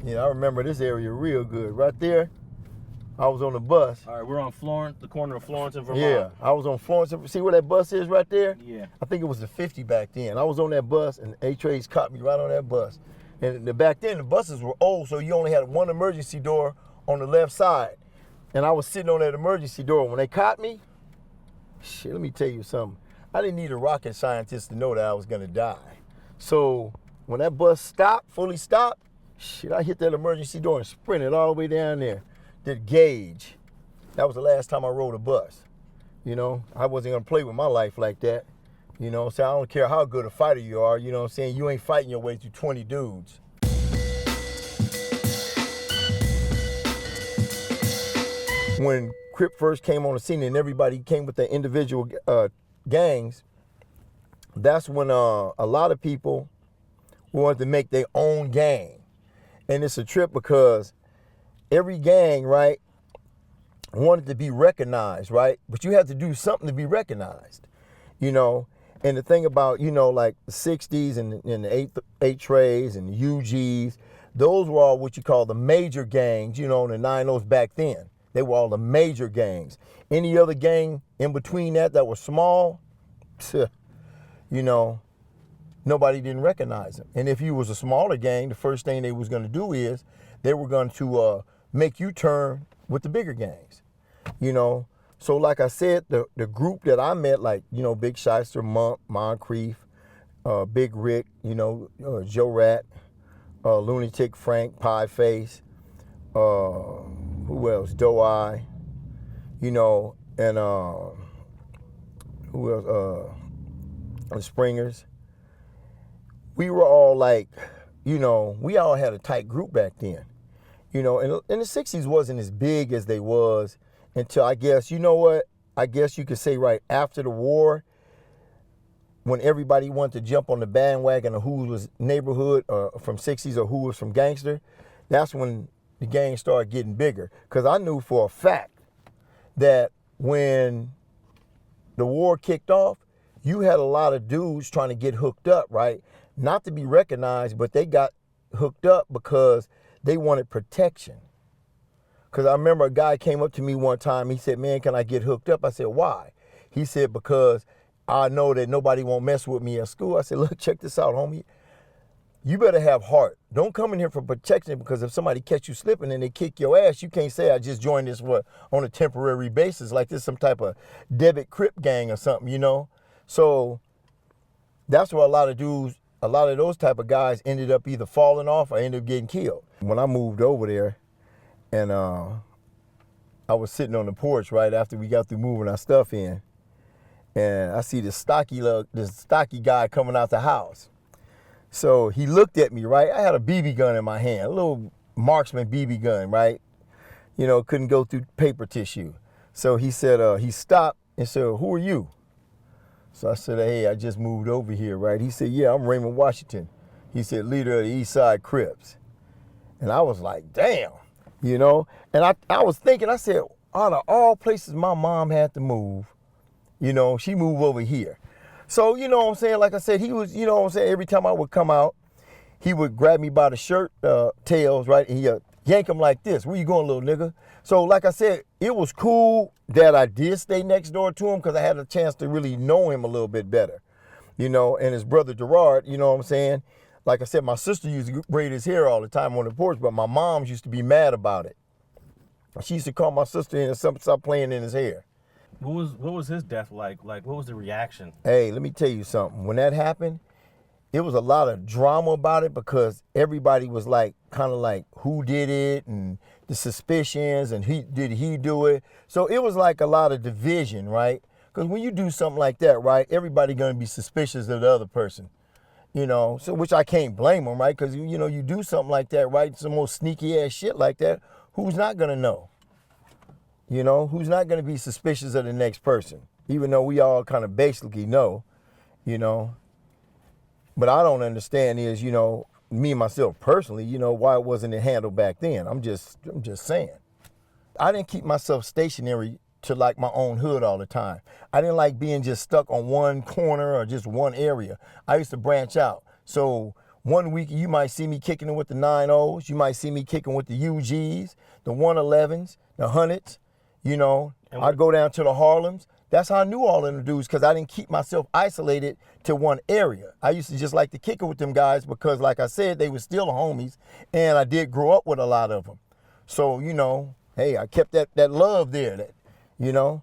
Yeah, I remember this area real good. Right there, I was on the bus. All right, we're on Florence, the corner of Florence and Vermont. Yeah, I was on Florence. See where that bus is right there? Yeah. I think it was the 50 back then. I was on that bus, and A-Trace caught me right on that bus. And back then, the buses were old, so you only had one emergency door on the left side. And I was sitting on that emergency door. When they caught me, shit, let me tell you something. I didn't need a rocket scientist to know that I was going to die. So when that bus stopped, fully stopped, shit, I hit that emergency door and sprinted all the way down there. Did gauge. That was the last time I rode a bus. You know, I wasn't going to play with my life like that. You know, so I don't care how good a fighter you are. You know what I'm saying? You ain't fighting your way through 20 dudes. When Crip first came on the scene and everybody came with their individual gangs, that's when a lot of people wanted to make their own gang. And it's a trip because every gang, right, wanted to be recognized, right? But you had to do something to be recognized, you know? And the thing about, you know, like the 60s and the 8-Trays and the UGs, those were all what you call the major gangs, you know, the 9-0s back then. They were all the major gangs. Any other gang in between that was small, you know, nobody didn't recognize them. And if you was a smaller gang, the first thing they was going to do is they were going to make you turn with the bigger gangs, you know. So like I said, the group that I met, like, you know, Big Shyster, Moncrief, Big Rick, you know, Joe Rat, Lunatic Frank, Pie Face, who else? Doe-Eye, you know, and who else? The Springers. We were all like, you know, we all had a tight group back then. You know, and the 60s wasn't as big as they was until, I guess, you know what? I guess you could say right after the war, when everybody wanted to jump on the bandwagon of who was neighborhood from 60s or who was from gangster, that's when the gang started getting bigger. Because I knew for a fact that when the war kicked off, you had a lot of dudes trying to get hooked up, right? Not to be recognized, but they got hooked up because they wanted protection. Because I remember a guy came up to me one time. He said, man, can I get hooked up? I said, why? He said, because I know that nobody won't mess with me at school. I said, look, check this out, homie. You better have heart. Don't come in here for protection, because if somebody catch you slipping and they kick your ass, you can't say I just joined this on a temporary basis, like this some type of debit Crip gang or something, you know? So that's where a lot of those type of guys ended up either falling off or ended up getting killed. When I moved over there, and I was sitting on the porch right after we got through moving our stuff in, and I see this stocky guy coming out the house. So he looked at me, right? I had a BB gun in my hand, a little marksman BB gun, right? You know, couldn't go through paper tissue. So he said, he stopped and said, who are you? So I said, hey, I just moved over here, right? He said, yeah, I'm Raymond Washington. He said, leader of the Eastside Crips. And I was like, damn, you know? And I was thinking, I said, out of all places my mom had to move, you know, she moved over here. So, you know what I'm saying? Like I said, he was, you know what I'm saying? Every time I would come out, he would grab me by the shirt tails, right? And he'd yank him like this. Where you going, little nigga? So, like I said, it was cool that I did stay next door to him, because I had a chance to really know him a little bit better, you know? And his brother Gerard, you know what I'm saying? Like I said, my sister used to braid his hair all the time on the porch, but my mom used to be mad about it. She used to call my sister in and stop playing in his hair. What was his death like? Like, what was the reaction? Hey, let me tell you something. When that happened, it was a lot of drama about it, because everybody was like, kind of like, who did it, and the suspicions, and did he do it? So it was like a lot of division, right? Because when you do something like that, right, everybody gonna be suspicious of the other person, you know? So, which I can't blame them, right? Because, you know, you do something like that, right, some more sneaky ass shit like that, who's not gonna know? You know, who's not gonna be suspicious of the next person? Even though we all kind of basically know, you know? But I don't understand is, you know, me myself personally, you know, why wasn't it handled back then? I'm just saying. I didn't keep myself stationary to like my own hood all the time. I didn't like being just stuck on one corner or just one area. I used to branch out. So One week you might see me kicking it with the 9-0s. You might see me kicking with the UGs, the 111s, the 100s. You know, I go down to the Harlems. That's how I knew all of them dudes, because I didn't keep myself isolated to one area. I used to just like to kick it with them guys because, like I said, they were still homies, and I did grow up with a lot of them. So, you know, hey, I kept that love there, that, you know.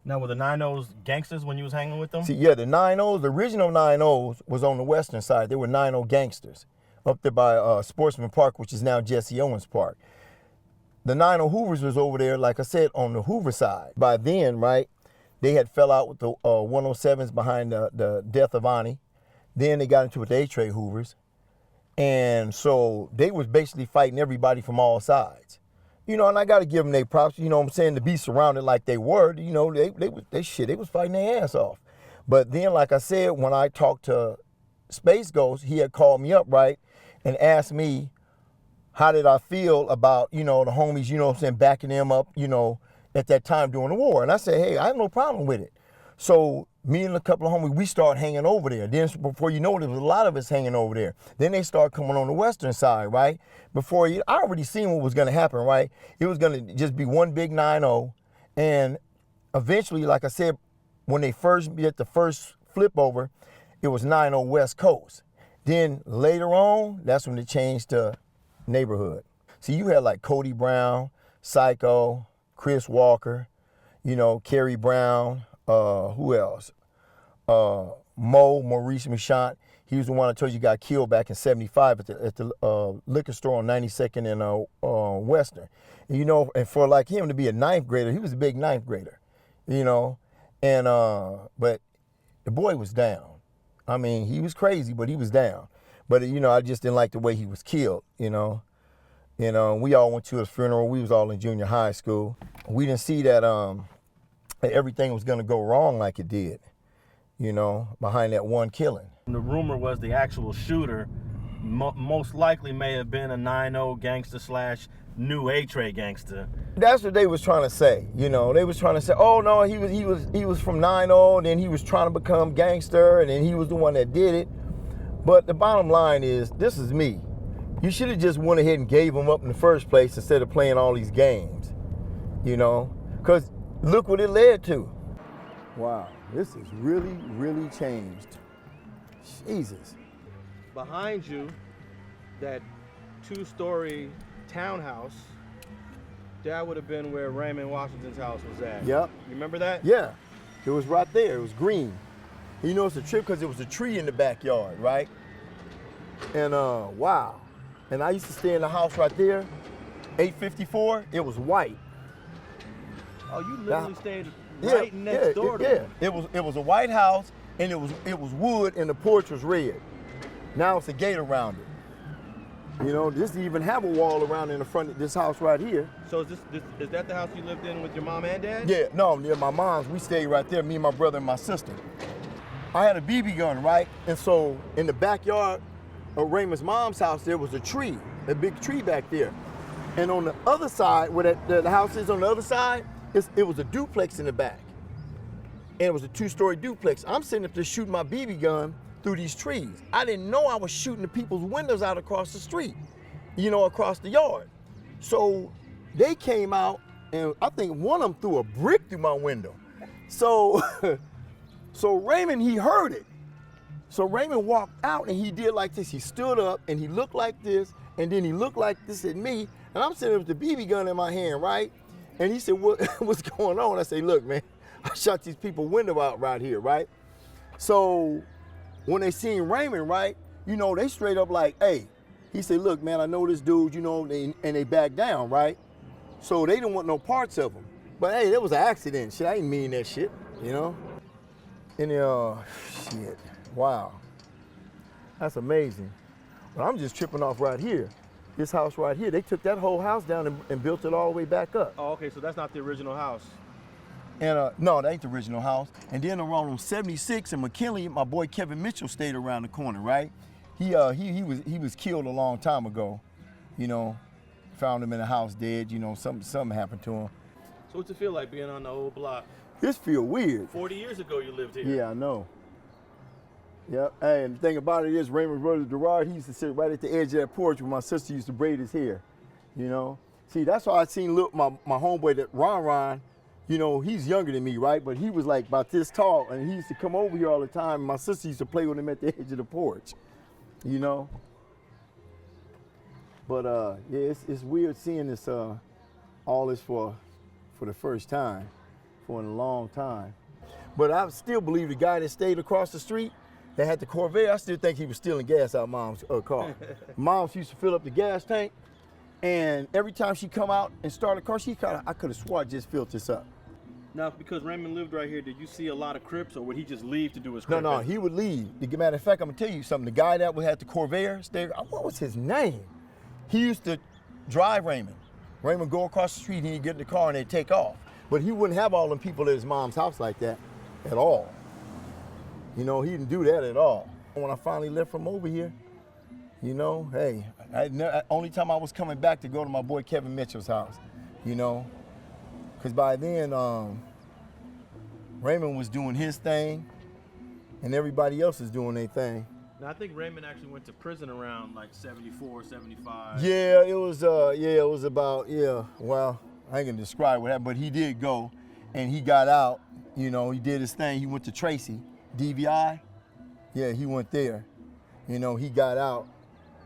Now, were the 9-0s gangsters when you was hanging with them? See, yeah, the 9-0s, the original 9-0s was on the western side. They were 9-0 gangsters up there by Sportsman Park, which is now Jesse Owens Park. The 9-0 Hoovers was over there, like I said, on the Hoover side. By then, right, they had fell out with the 107s behind the death of Ani. Then they got into it with the A-Trade Hoovers. And so they was basically fighting everybody from all sides. You know, and I got to give them their props, you know what I'm saying, to be surrounded like they were. You know, they was fighting their ass off. But then, like I said, when I talked to Space Ghost, he had called me up, right, and asked me how did I feel about, you know, the homies, you know what I'm saying, backing them up, you know, at that time during the war. And I said, hey, I have no problem with it. So me and a couple of homies, we started hanging over there. Then before you know it, there was a lot of us hanging over there. Then they started coming on the western side, right? I already seen what was going to happen, right? It was going to just be one big 9-0. And eventually, like I said, when they first did the first flip over, it was 9-0 West Coast. Then later on, that's when it changed to neighborhood. See, you had like Cody Brown, Psycho, Chris Walker, you know, Kerry Brown, who else? Maurice Michant. He was the one I told you got killed back in '75 at the liquor store on 92nd and Western. And, you know, and for like him to be a ninth grader, he was a big ninth grader, you know. And but the boy was down. I mean, he was crazy, but he was down. But you know, I just didn't like the way he was killed, you know. You know, we all went to his funeral. We was all in junior high school. We didn't see that everything was gonna go wrong like it did, you know, behind that one killing. The rumor was the actual shooter most likely may have been a 9-0 gangster / new A-Trade gangster. That's what they was trying to say, you know. They was trying to say, oh no, he was from 9-0, and then he was trying to become gangster, and then he was the one that did it. But the bottom line is, this is me. You should have just went ahead and gave him up in the first place instead of playing all these games, you know? Because look what it led to. Wow, this has really, really changed. Jesus. Behind you, that 2-story townhouse, that would have been where Raymond Washington's house was at. Yep. You remember that? Yeah, it was right there. It was green. You know, it's a trip because there was a tree in the backyard, right? And wow. And I used to stay in the house right there, 854. It was white. Oh, you literally stayed right next door to him. It was a white house, and it was wood, and the porch was red. Now it's a gate around it. You know, this even have a wall around in the front of this house right here. So is that the house you lived in with your mom and dad? Yeah, no, near my mom's. We stayed right there, me, my brother, and my sister. I had a BB gun, right? And so in the backyard of Raymond's mom's house, there was a tree, a big tree back there. And on the other side, where the house is on the other side, it was a duplex in the back. And it was a 2-story duplex. I'm sitting up there shooting my BB gun through these trees. I didn't know I was shooting the people's windows out across the street, you know, across the yard. So they came out, and I think one of them threw a brick through my window. So, so Raymond, he heard it. So Raymond walked out, and he did like this. He stood up, and he looked like this, and then he looked like this at me, and I'm sitting there with the BB gun in my hand, right? And he said, what's going on? I said, look, man, I shot these people window out right here, right? So when they seen Raymond, right, you know, they straight up like, hey, he said, look, man, I know this dude, you know, and they backed down, right? So they didn't want no parts of him. But hey, that was an accident. Shit, I didn't mean that shit, you know? And shit, wow. That's amazing. But I'm just tripping off right here. This house right here, they took that whole house down and built it all the way back up. Oh, okay, so that's not the original house. And no, that ain't the original house. And then around on 76 and McKinley, my boy Kevin Mitchell stayed around the corner, right? He was killed a long time ago, you know. Found him in the house dead, you know, something happened to him. So what's it feel like being on the old block? This feel weird. 40 years ago you lived here. Yeah, I know. Yep. Hey, and the thing about it is, Raymond's brother Gerard, he used to sit right at the edge of that porch where my sister used to braid his hair. You know. See, that's why I seen my homeboy that Ron. You know, he's younger than me, right? But he was like about this tall, and he used to come over here all the time. And my sister used to play with him at the edge of the porch. You know. But yeah, it's weird seeing this all this for the first time, for a long time. But I still believe the guy that stayed across the street that had the Corvair, I still think he was stealing gas out of Mom's car. Mom's used to fill up the gas tank, and every time she come out and start a car, I could have swore I just filled this up. Now, because Raymond lived right here, did you see a lot of Crips, or would he just leave to do his Crip? No, he would leave. Matter of fact, I'm gonna tell you something. The guy that had the Corvair, what was his name? He used to drive Raymond. Raymond go across the street, and he'd get in the car and they'd take off. But he wouldn't have all them people at his mom's house like that at all. You know, he didn't do that at all. When I finally left from over here, you know, hey, only time I was coming back to go to my boy Kevin Mitchell's house, you know, because by then Raymond was doing his thing and everybody else is doing their thing. Now, I think Raymond actually went to prison around like 74, 75. Yeah, it was about, well, I ain't gonna describe what happened, but he did go and he got out, you know, he did his thing. He went to Tracy, DVI. Yeah, he went there. You know, he got out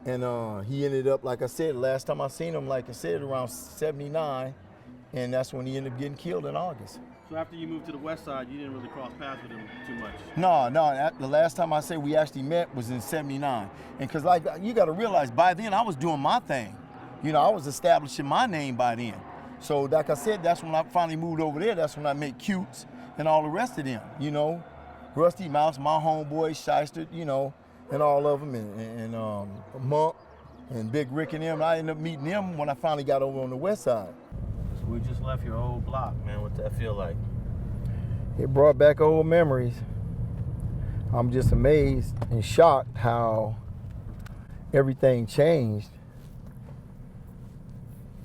and he ended up, like I said, last time I seen him, like I said, around 79, and that's when he ended up getting killed in August. So after you moved to the west side, you didn't really cross paths with him too much? No, the last time I say we actually met was in 79. And because like, you gotta realize, by then I was doing my thing. You know, I was establishing my name by then. So like I said, that's when I finally moved over there. That's when I met Cutes and all the rest of them, you know. Rusty Mouse, my homeboy, Shyster, you know, and all of them, and Monk and Big Rick and them. I ended up meeting them when I finally got over on the west side. So we just left your old block, man. What's that feel like? It brought back old memories. I'm just amazed and shocked how everything changed.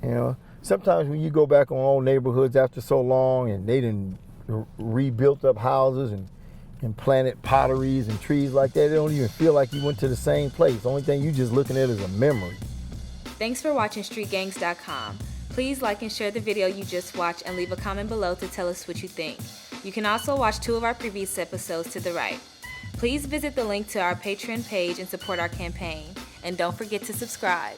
You know, sometimes when you go back on old neighborhoods after so long and they done rebuilt up houses and planted potteries and trees like that, they don't even feel like you went to the same place. The only thing you just looking at is a memory. Thanks for watching StreetGangs.com. Please like and share the video you just watched and leave a comment below to tell us what you think. You can also watch 2 of our previous episodes to the right. Please visit the link to our Patreon page and support our campaign. And don't forget to subscribe.